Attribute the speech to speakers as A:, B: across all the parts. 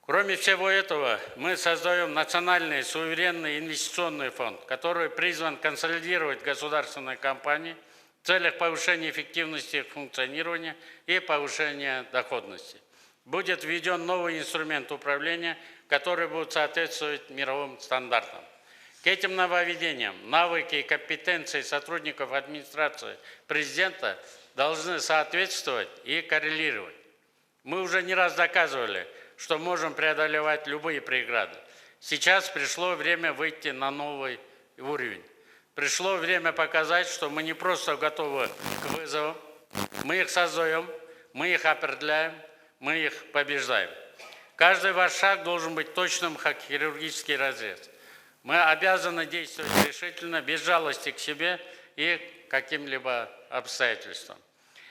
A: Кроме всего этого, мы создаем национальный суверенный инвестиционный фонд, который призван консолидировать государственные компании в целях повышения эффективности их функционирования и повышения доходности. Будет введен новый инструмент управления, который будет соответствовать мировым стандартам. К этим нововведениям навыки и компетенции сотрудников администрации президента должны соответствовать и коррелировать. Мы уже не раз доказывали, что можем преодолевать любые преграды. Сейчас пришло время выйти на новый уровень. Пришло время показать, что мы не просто готовы к вызовам, мы их создаем, мы их определяем, мы их побеждаем. Каждый ваш шаг должен быть точным, как хирургический разрез. Мы обязаны действовать решительно, без жалости к себе и к каким-либо обстоятельствам.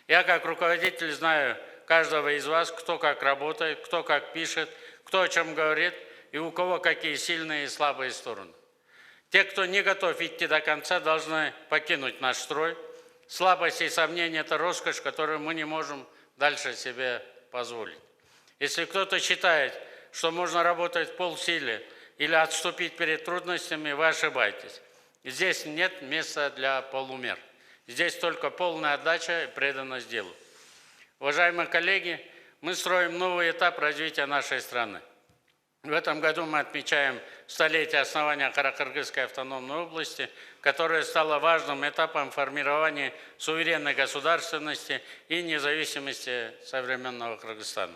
A: Я, как руководитель, знаю каждого из вас, кто как работает, кто как пишет, кто о чем говорит и у кого какие сильные и слабые стороны. Те, кто не готов идти до конца, должны покинуть наш строй. Слабость и сомнения – это роскошь, которую мы не можем дальше себе позволить. Если кто-то считает, что можно работать в полсилы или отступить перед трудностями, вы ошибаетесь. Здесь нет места для полумер. Здесь только полная отдача и преданность делу. Уважаемые коллеги, мы строим новый этап развития нашей страны. В этом году мы отмечаем столетие основания Каракыргызской автономной области, которая стала важным этапом формирования суверенной государственности и независимости современного Кыргызстана.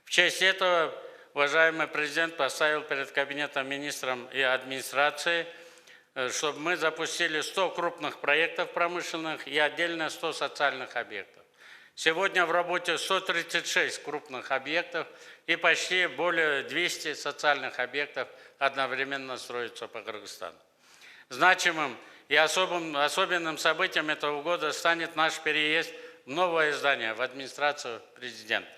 A: В честь этого уважаемый президент поставил перед Кабинетом министров и администрацией, чтобы мы запустили 100 крупных проектов промышленных и отдельно 100 социальных объектов. Сегодня в работе 136 крупных объектов и почти более 200 социальных объектов одновременно строятся по Кыргызстану. Значимым и особенным событием этого года станет наш переезд в новое здание, в администрацию президента.